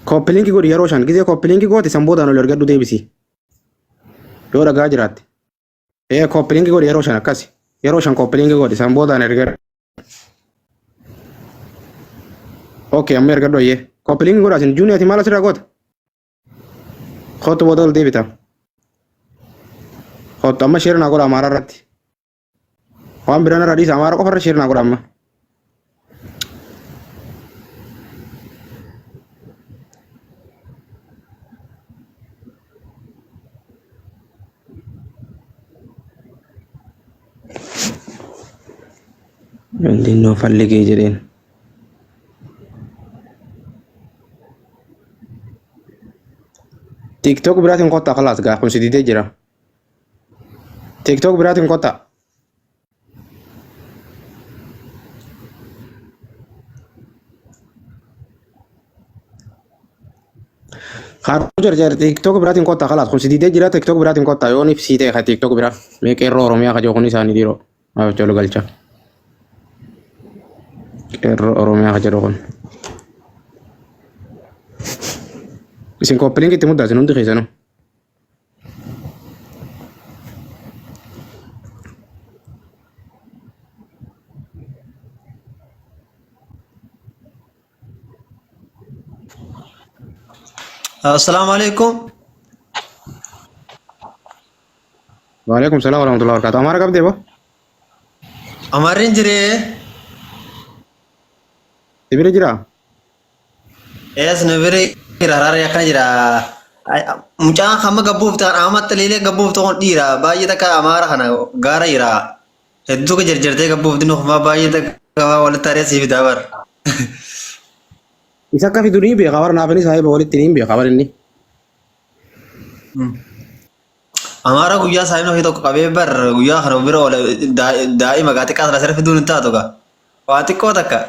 Koppilinki godhi yeroo shan gisee koppilinki gooti san boodaan ol ergadhu deebisi. Yoo dhagaa jiraatti. Koppilinki godhi yeroo shan akkasi. Yeroo shan koppilinki godhi san boodaan ergadhu. Okay, amma ergadhu ayyee. Koppilinki godhaa sin juuniyaati maal asirraa goota? Kottu booda ol deebita. Kottu amma sheera naa godha Amaaraa irratti. Waan biraan irraa dhiisa Amaaraa qofa irra sheera naa godha amma. Indinoo falligee jedheen. TikTok biraatiin kottaa khalaas gaa kun sididee jira. TikTok biraatiin kottaa. Haroo jarjar TikTok biraatiin kottaa khalaas kun sididee jira TikTok biraatiin kottaa yoo nif siitee ka TikTok biraa meeqeerroo Oromiyaa ka jookun isaanii dhiiroo. Haa jolo galcha. Qeerroo Oromiyaa ka jedhu kun. Isin koppilinki itti muddaasin hundi keessanuu. السلام عليكم. وعليكم السلام ورحمة الله وبركاته. Amara qabdee boo? أمرين جري. Sibira jiraa? إيش نبري رارا يا كنجرا. مجان خم قبوف تان آمد تليلة قبوف تون ديرا باي تك أمارا خنا غارا يرا. هدو كجرجرته قبوف دينو خما باي تك ولا تاريخ سيف داور. Isa akka fiduu ni beeka warra naafanii saahiba walitti ni beeka warra inni. أمارا غويا ساينو هيتو قبي بر غويا خنا بيرو ولا داي مغاتي كاسر سر فيدون تاتوكا. واتي كوتاكا.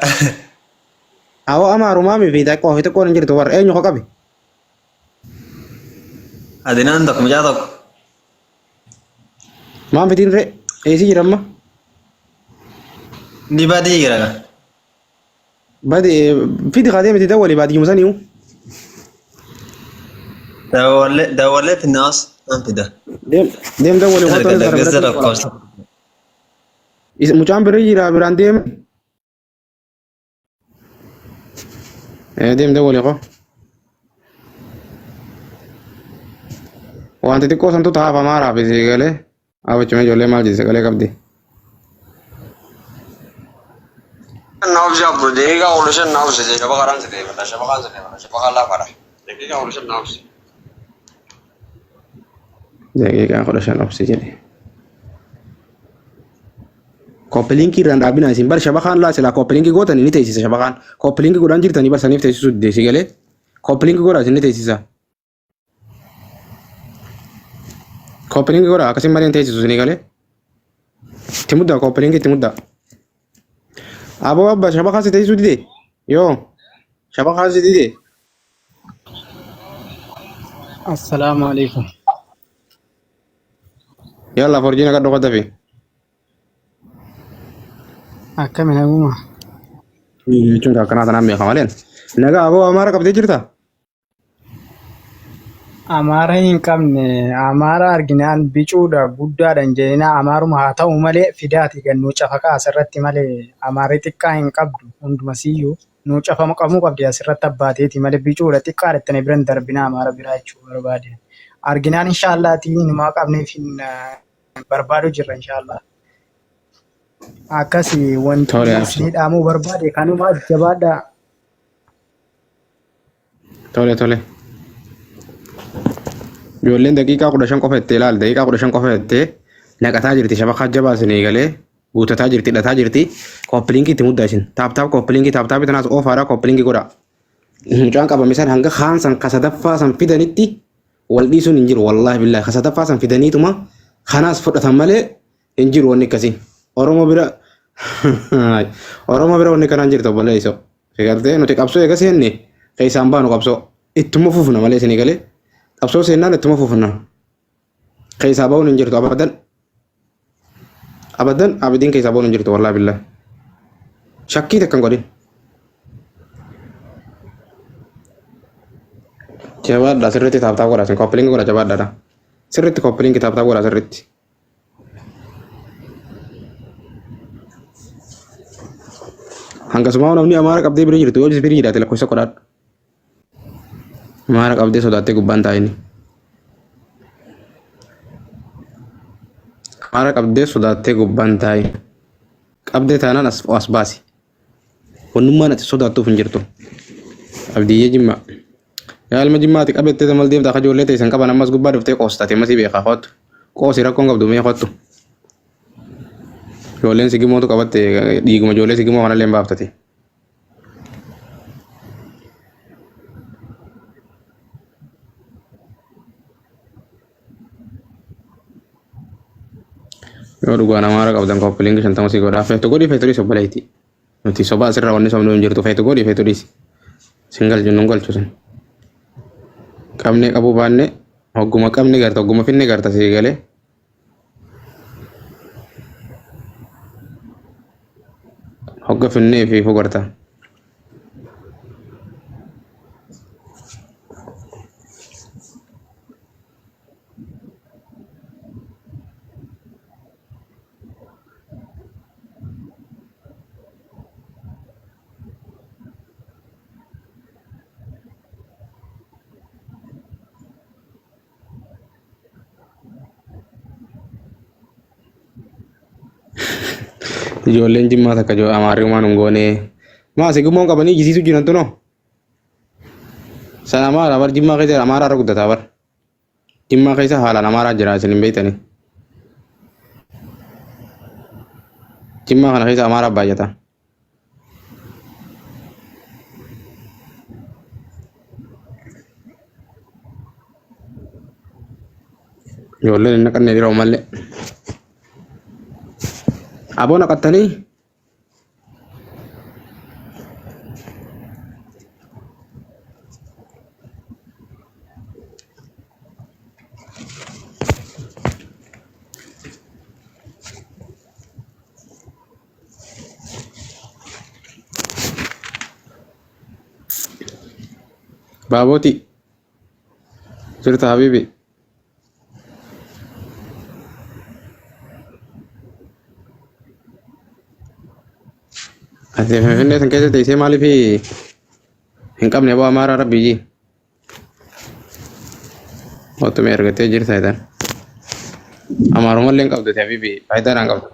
Awwa amaaru maami fi takkoo fi tokkoon hin jirtu warra eenyu haa qabi? أدينان توك مجا توك. Maam fitiin ree eessi jiramma? نبادي جرا. Badi fiti qaadee miti dawwali baadiyyu musaniiwu. دولة في الناس أنت ده. Deem dawwali هذا qottoo قصة ركوس. mucaan birrii jira biraan deem. Deem dawwali qo. Wanti xiqqoo santu taa'aaf Amaaraa fi galee awwachuma ijoollee maal jedhe galee qabdi. نافذ أبو دقيقة أول شيء نافذ شبكة رانس دقيقة لا شبكة رانس دقيقة شبكة لا فرح دقيقة أول شيء نافذ Daqiiqaa 15 obsi jedhe. Koppilinki irraan dhaabinaa isin bar shabakaan laa silaa koppilinki gootan ni teessisa shabakaan. Koppilinki godhaan jirtanii bar saniif teessisuu deessi galee. Koppilinki godhaa isin ni teessisa. Koppilinki godhaa akkasiin malee teessisu isin galee. Itti muddaa koppilinki itti muddaa. Aboo abba shabakaan si teessisuu dide. Yoo shabakaan si dide. السلام عليكم. Yalla forjiina kadhu qotafi. أكمل أبوما. Jechuun akkanaa tanaan beekama leen. Nagaa aboo Amaara qabdee jirta? Amaara hin qabne Amaara arginaan bicuudha guddaadhaan jennaan Amaaruma haa ta'u malee fidaati kan nuu cafakaa asirratti malee Amaarri xiqqaa hin qabdu hundumasiyyuu nuu cafama qabuu qabdi asirratti abbaateeti malee bicuudha xiqqaa jettanii biran darbina Amaara biraa jechuu barbaade. Arginaan inshaallah numaa qabneef hin barbaadu jirra inshaallah. Akkasii wanti isin dhaamuu barbaade kanuma jabaadha. Tole. Ijoolleen daqiiqaa 15 qofa itti ilaal daqiiqaa 15 qofa itti naqataa jirti shabakaa jabaa isin eegalee guutataa jirti hidhataa jirti koppilinki itti muddaa isin taaptaap koppilinki taaptaap tanaas oofaadhaa koppilinki godha. Mucaan qabame san hanga kaan san kasadaffaa san fidanitti wal dhiisuun hin jiru wallaahi billaahi kasadaffaa san fidaniituma kanaas fudhatan malee hin jiru wanni akkasii. Oromoo bira wanni kanaan jirtu obboleessoo. Figartee nuti qabsoo eega seenne keessaan baanu qabsoo ittuma fufna malee isin eegalee. Qabsoo seennaan ittuma fufna. Keessaa ba'uun hin jirtu abadan. Abdiin keessaa ba'uun hin jirtu wallaahi billaahi. Shakkii takkan godhin. Jabaadha sirriitti taaptaa godha sin koppilingi godha jabaadhaadha. Sirriitti koppilingi taaptaa godha sirriitti. Hangasuma namni amaara qabdee bira jirtu yoo birii hidhate lakkoofsa godhaadha. Amaara qabdee sodaattee gubbaan taa'ini. Amaara qabdee sodaattee gubbaan taa'ini. Qabdee taanaan as baasi. Wannummaan ati sodaattuuf hin jirtu. Abdiyyee jimma. Yaa ilma jimmaati qabettee tamal deemtaa akka ijoollee teessan qaban ammas gubbaa dhuftee qoostate masii beekaa qottu. Qoosii rakkoon qabdu mee qottu. Ijoolleen sigimootu qabatte dhiiguma ijoollee sigimoo kanallee hin baaftate. Yoo dhugaan amaara qabdan koppilingi 50 sii godhaa feetu godhii feetu dhiis obboleetti. Nuti sobaa asirraa wanni sobnuu hin jirtu feetu godhii feetu dhiis. Singal jennuun galchu sun. Qabnee qabuu baanne hogguma qabne garta hogguma finne garta sii galee. Hogga finnee fi fogarta. Ijoolleen jimmaa takka joo amaarri waan hungoonee maa sigimoon qabanii jisiisu jirantu no san amaara bar jimmaa keessa amaaraa irra guddataa bar jimmaa keessa haalaan amaaraa jira isin hin beektani jimmaa kana keessa amaaraa baay'ata ijoolleen hin naqanne dira umallee abona qattanii baaboti sirta habibi ati finne san keessa teessee maaliif hin qabne boo amaara rabbiyyi ottuma ergattee jirta jedhan amaarumallee hin qabdu ta'e habibi faayidaa hin qabdu.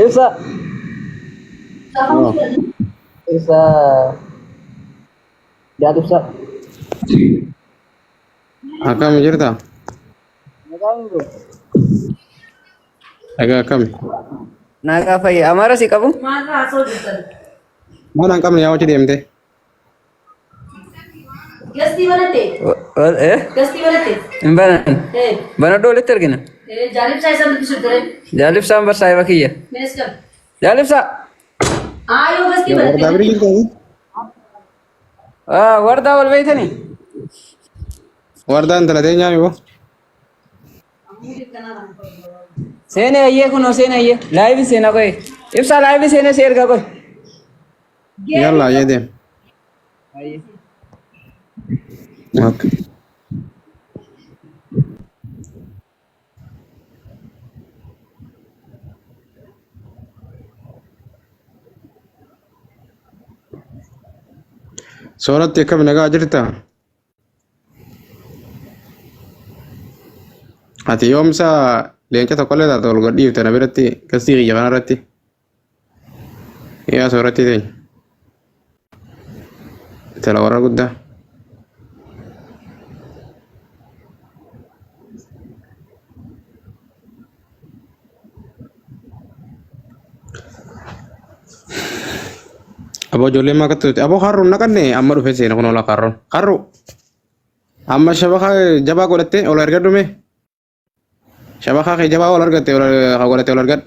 Ibsa. Ibsa. Jatuh Ibsa. Akkam jirta? Agak akkam. Naga apa ya? Amara sih kamu? Mana ang kamne yawo ci demte? Gasti banate. Gasti banate. Banan. Banan dole tergina. Jalib saya sambil disudare. Jalib sambar saya bakiya. Meskal. Jalib sa. Ayo gasti Warda banate. beri gitu. Warda wal baytani. Warda antara teh nyami bo. Sene aye kuno sene aye. Live sene koy. Ibsa live sene share ka koy. Yalla ye dem. Aye. Okay. Sooratti akkam nagaa jirta? Ati yoomsa leenca tokkollee taate ol godhiifte na biratti kastii kiyya kanarratti. Yaa sooratti teenya. Tala warra guddaa. Abo ijoollee maakattuuti. Abo harroon naqanne amma dhufee seena kun ola harroon. Harro. Amma shabaka jabaa godhatte ol argadhume. Shabaka kee jabaa ol argatte ol godhatte ol argad.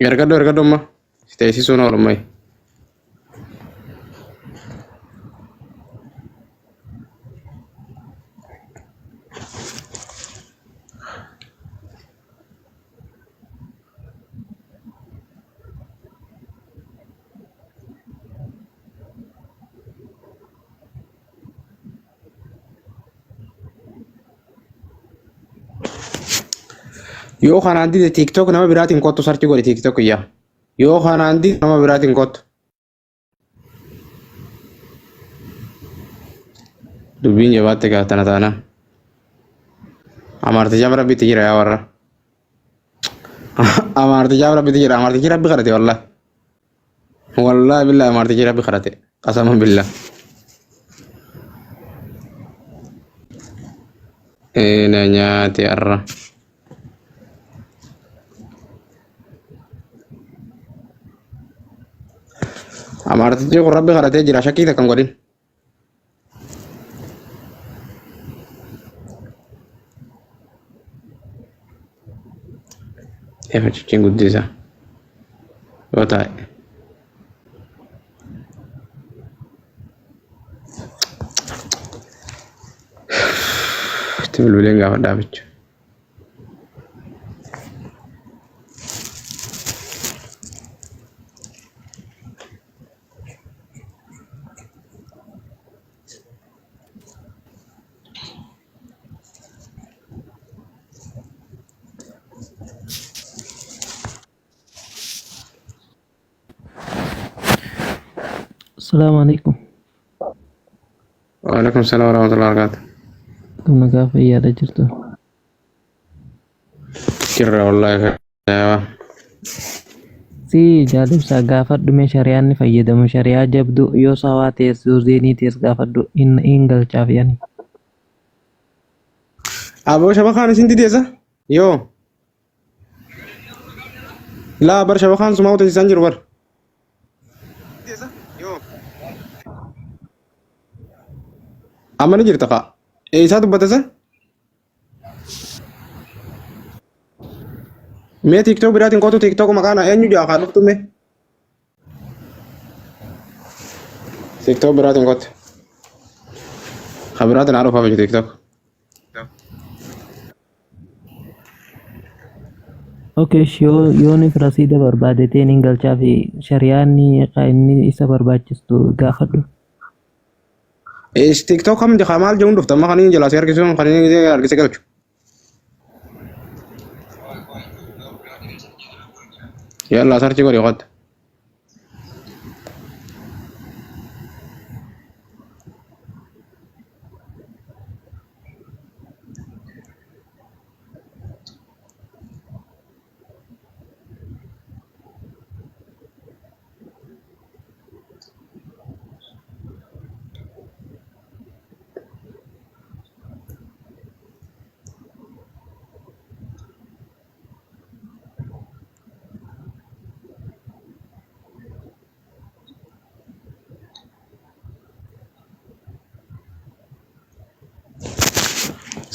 Ergadhu amma. Teessisuun oolummaa. Yoo kanaan dide TikTok nama biraatiin kottu sarchi godhi TikTok iyyaa. Yoo kanaan dide nama biraatiin kottu. Dubbiin jabaatte gaatana taana. Amarticha rabbitti jira yaa warra. Amarticha rabbitti jira. Amartichi rabbi kadhate wallahi. Wallahi billahi amartichi rabbi kadhate. Qasaman billah. Na nyaati arra. Amartichi kun rabbi kadhatee jira shakkii takkan godhin. Cicin guddisa. Yoo taa'e. Itti bilbileen gaafa dhaabicha. السلام عليكم. وعليكم السلام ورحمة الله وبركاته. كم نقاف يا رجلتو. Kirra wallahi kayyawa. Si jaalib saa gaafadhu mee shari'aan ni fayyadamu shari'aa jabdu yoo sawaa tees yoo zeenii tees gaafadhu in galchaaf yani. Aboo shabakaan isin dideessa? Yoo. Laa bar shabakaan suma utasiisan jiru bar. Amma ni jirta kaa. Eessaa dubbatasa? Mee TikTok biraatiin kootu TikTok maqaan eenyu jaa kaa dhuftu mee? TikTok biraatiin kootu. Kaa biraatiin haa dhufaaf jechuudha TikTok. Okay, yoo ni rasiida barbaadeteen hin galchaaf shari'aan inni isa barbaachistu gaafadhu. TikTok kam jaa maal jechuun dhufta amma kan inni jalaa si harkisuun kan inni harkise galchu. Yalla sarchi godhi qotta.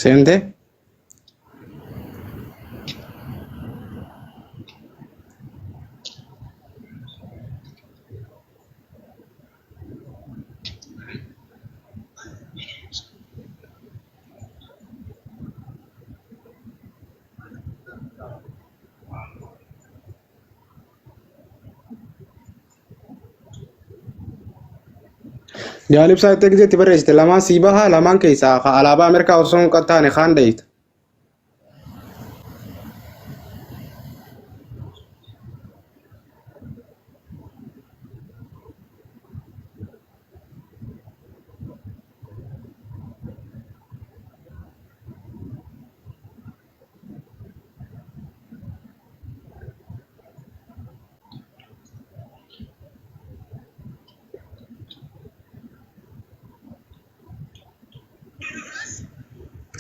Seente? Jaalib saa itti gizeetti barreessite lamaan sii bahaa lamaan keessaa alaabaa Ameerikaa osoo hin qattaane kaan dheeyita.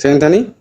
Seentanii?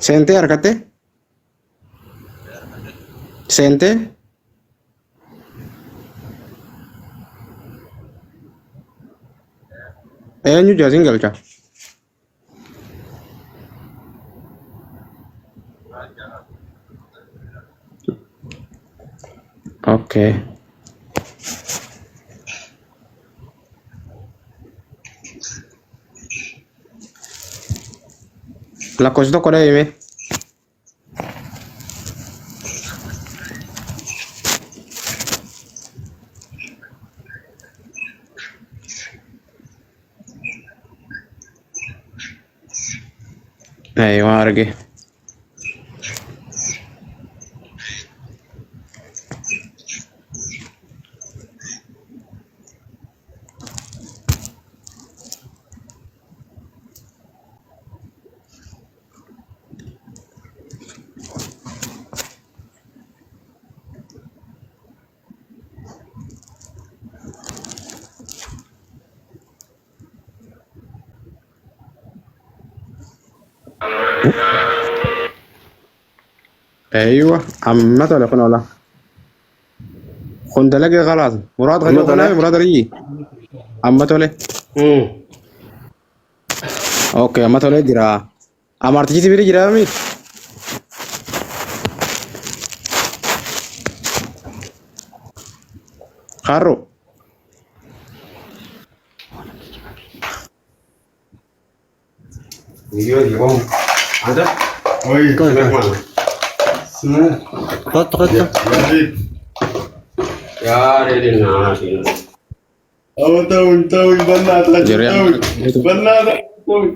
Seentee harkatte? Seentee? eenyu jaasin galcha okay lakkoofsi tokko hime waan arge ايوه عمته ولا كنا ولا كنت لقي خلاص مراد غير ولا مراد ريجي عمته له اوكي عمته له جرا امرت جيتي بيري جرا مي خارو فيديو دي بوم هذا وي خط يا ريدي ناسي أو توي بنات بنات توي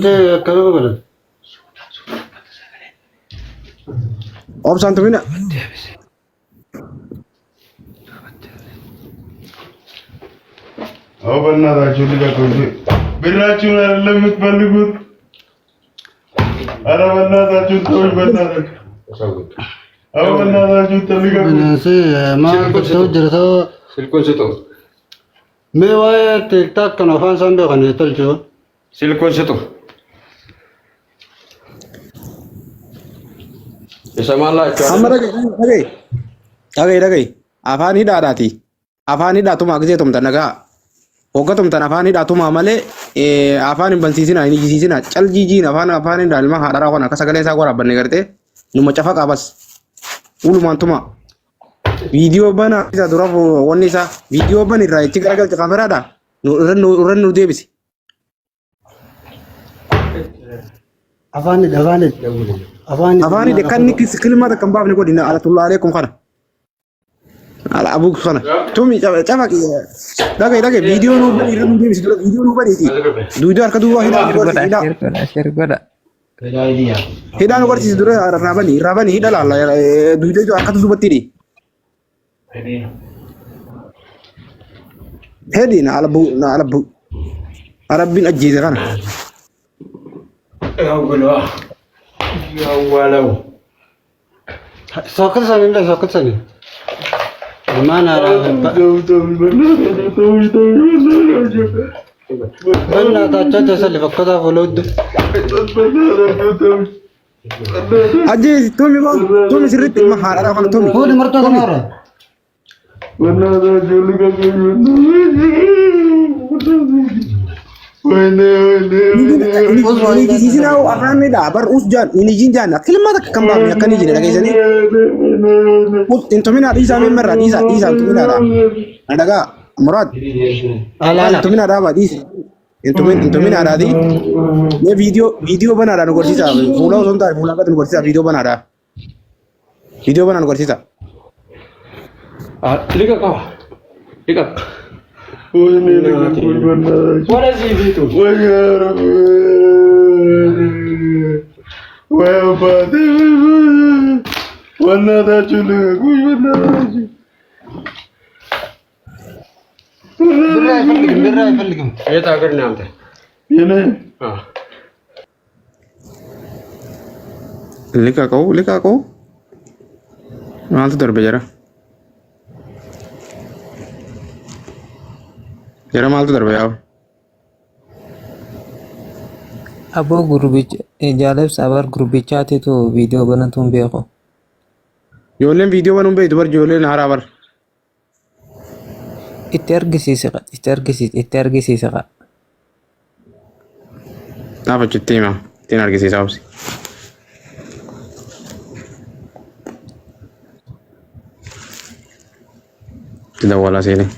ده كلام بلد اوبسان تمينا أو بنات شو اللي كاتوي براتشو لم تبلغوا أنا بنات شو توي بنات أو بنات شو تبلغوا ما كنت جرتا سيلكون ستو मैं वाय टिकटॉक कनफान संबे खने तलजो سيلكون ستو يسمى الله amma dhaga'i afaan hidhaadhaati afaan hidhaatuma gisee tumtan dhagaa hogga tumtan afaan hidhaatuma malee afaan hin bansiisina hin ijisiisina cal jijiin afaan hidhaa ilma haadharaa kana akka sagalee isaa waraabbanne gartee numa cafa qabas ulumaan tuma viidiyoo bana isa dura wanni isaa viidiyoo ban irraa itti garagalcha kaameraadha nurran nu deebisi afaan hidhe kan ni kilmaata kan baafne godhina ala tullaa aleekum kana ala abuk kana tumi cafa dhaga'i viidiyoo nu ban irra nu deebisi dura viidiyoo nu baniiti duudoo harka duwwaa hidhaa hidhaa nu barsiisi dura raabani hidha laalla duudoo harka duubatti hidhi هدي نعلبو ربنا أجيز غنا يا ولو يا ولو سوكت سني ما نرى بنا تاجت سلي فكذا فلود أجيز تومي سرت ما حارة أنا تومي هو اللي مرتو كنارة بنات شو اللي كاتوي ini di sini aku akan nih bar usjan ini jinjan kilim mata kembang ya kan ini lagi sini put itu mina risa merah risa itu mina ada gak Murad itu mina ada apa itu mina ada di ini video benar ada nukur sisa pulau sontar pulau kan nukur sisa video benar ada nukur sisa lihat kau lihat What is it? ये तो अगर नाम थे हाँ लिखा को माल तो दर बेजरा जरा माल तो दर बे आओ अब वो ग्रुप जालेब साबर ग्रुप चाहते तो वीडियो बना तुम भी को जोलें वीडियो बनूं बे इधर जोलें नारा बर itti argisiisa qa. Dhaabachuutti hima ittiin argisiisa obsi. Itti dawwalaa seenee.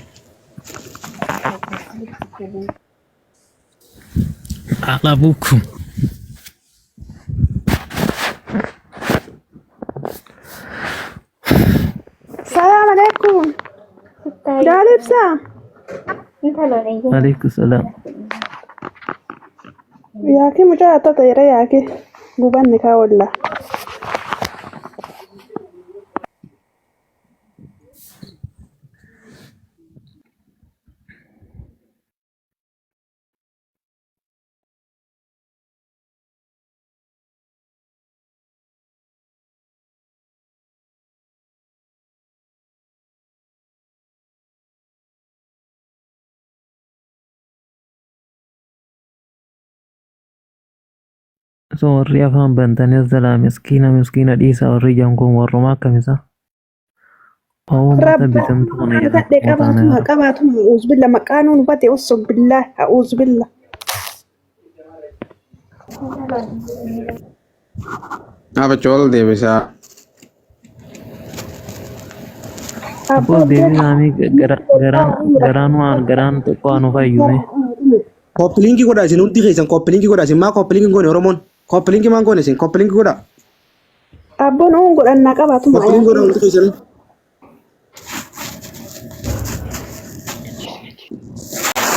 Alabukum. السلام عليكم ده لبسة Alaikum salam. ياكي مجاهدة طيرة ياكي مبنكة ولا So warri afaan bantanis jalaa miskiina dhiisaa warri jankuun warrumaa akkamisa? Mata bitamtu kana بدي قباتهم أعوذ بالله مكانون بدي أصب بالله أعوذ بالله Dhaabachuu ol deebisaa. Abbo deebisaanii garaan tokko anu fayyume. Koppilinkii godhaa isin hundi keessan koppilinkii godhaa isin maa koppilinkii goone Oromoon koppilinkii maan goone isin koppilinkii godhaa. أبون أقول أن قباتهم Koppilinkii godhaa hundi keessan.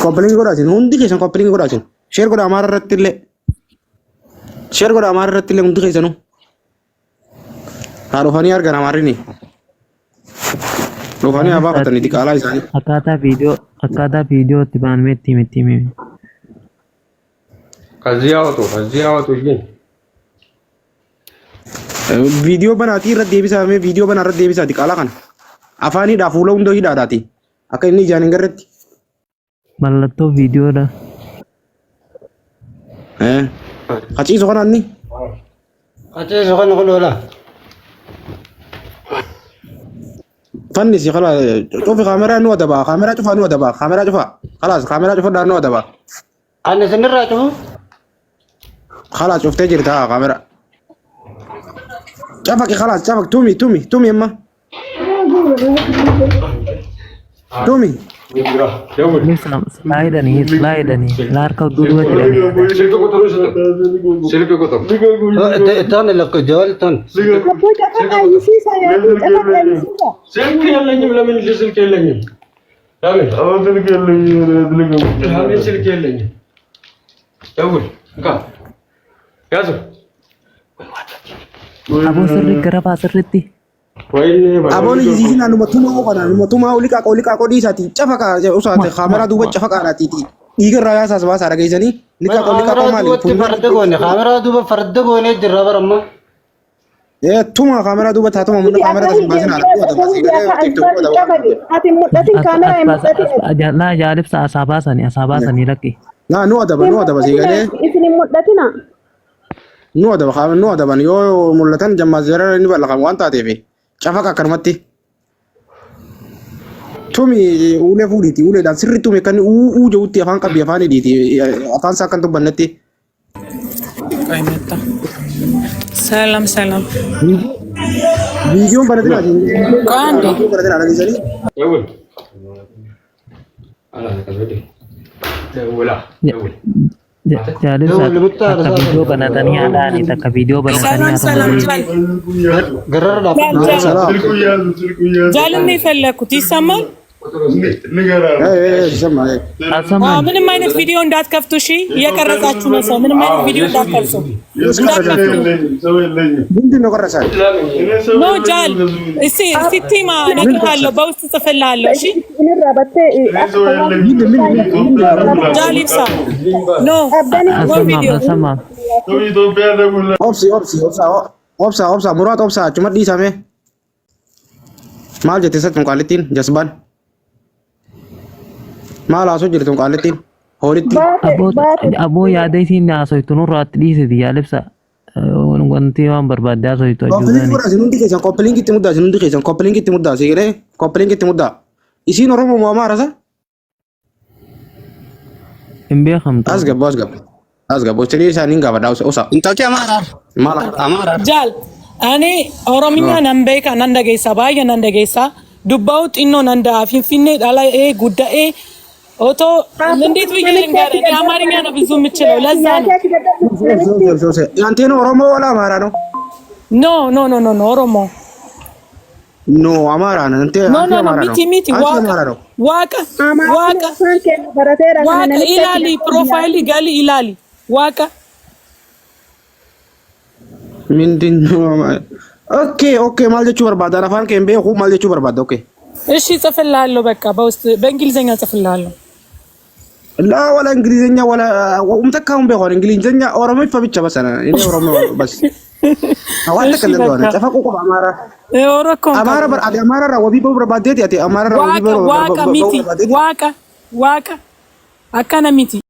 Koppilinkii godhaa isin hundi keessan koppilinkii godhaa isin. Sheer godhaa Amaara irratti illee. Sheer godhaa Amaara irratti illee hundi keessanuu. Haa dhufanii argan Amaarrini. Dhufanii haa baafatanii xiqqaalaa isaanii. Akkaataa viidiyoo itti baanmee itti himi. ከዚህ ያወጡ ይን Viidiyoo banaatii irratti deebisaa mee viidiyoo banaa irratti deebisaa xiqqaalaa kana. Afaaniidhaa fuula hundoo hidhaadhaati. Akka inni ijaan hin garretti. Mallattoo viidiyoodha. Haciisu kana inni. Haciisu kana kulola. Fannisi kala cufi kaameraa nu adaba kaameraa cufa nu adaba kaameraa cufa kalas kaameraa cufa dhaan nu adaba. Ani sinirraa cufu. Kalas cuftee jirta kaameraa. Cafaki kalas cafak tumi amma. Tumi. Slaayidanii laarka duuba jedhanii. Silke kutu. Tan lakko jawal tan. أبو جفاك يسيسا يا جفاك يسيسا ስልክ የለኝም። ለምን ስልክ የለኝም? ለምን ለምን ስልክ የለኝም? ደውል እንካ ያዙ። Aboo sirri gara sirritti. ወይኔ Aboon isin anuma ulika qodii isaati cafaka usaate kaameraa duuba cafaqaadhaatiiti. Dhiiga irraa yaasaas baasaa dhageessanii lika maali? Kaameraa duuba farda goonee jirra baramma. Tuma kaameraa duuba taatuma munda kaameraa tasin baasin أتي مدتين كاميرا مدتين Laa jaalibsa asaa baasanii lakkee. nu adaba siigalee إثني مدتنا nu adaban yoo mul'atan jammaa zeerara inni bal'aqan waan taateef cafaqa akkanumatti. Tumi ulee fuudhiiti uleedhaan sirri tumi kan uu jawutti afaan qabdi afaan hidhiiti afaan isaa kan dubbannetti. ሰላም ሰላም Viidiyoon banatinaa ቃንዴ dhageessanii. ደውል አላ ከበደ ደውላ ደውል Jaalibsa akka viidiyoo banatanii haadhaanii takka viidiyoo banatanii ሰላም haadha. ጃልን የፈለኩት ይሰማል። ምንም አይነት ቪዲዮ እንዳትከፍቱ እሺ። እየቀረጻችሁ ነው ሰው። ምንም አይነት ቪዲዮ እንዳትከፍቱ እንዳትከፍቱ። ምንድን ነው ቀረሳል? ኖ ጃል ሲቲማ እነግርሃለሁ፣ በውስጥ ጽፍልሃለሁ። እሺ ጃል ይብሳ ኖ ቪዲዮ Asamaam. Obsa muraata obsa achuma dhiisame. Maal jette sattuun qaalittiin jasbaan. Maal haasoo jirtuun qaalittiin hoolitti. Aboo yaada isiin haasoytu nurraatti dhiisiti jaalibsa. Wanti waan barbaadde haasoytu Koppilinkii godhaa isin hundi keessan koppilinkii itti muddaa isin hundi keessan koppilinkii itti muddaa sigilee koppilinkii itti muddaa. Isiin Oromoo moo Amaarasa? امبي خمطة أزقب وتري سانين قبل داوس أوسا انت كي امارة امارة جال أنا أورامينا نمبيك نندا جيسا باي نندا جيسا دبوت إنه نندا فين على إيه جودة إيه أوتو لنديت بيجي لنجار أنا أماريني أنا بزوم متشلو لازم أنت أورومو ولا أمارانو no أورومو no أمارانو أنت no ميتي واكا إلالي بروفايلي قالي إلالي واكا من دين اوكي مال جتشو برباد انا فان كان بيه مال جتشو برباد اوكي ايش يصفلها بقى بوست بانجليزيه يصفلها لا ولا انجليزيه ولا ومتكاهم بيه انجليزيه اورمي فبيتش بس انا اني اورمي بس اوانت كلم دون تفقوا اماره اوركم اماره بر اماره وبي برباد ديتي اماره واكا ميتي واكا اكنا ميتي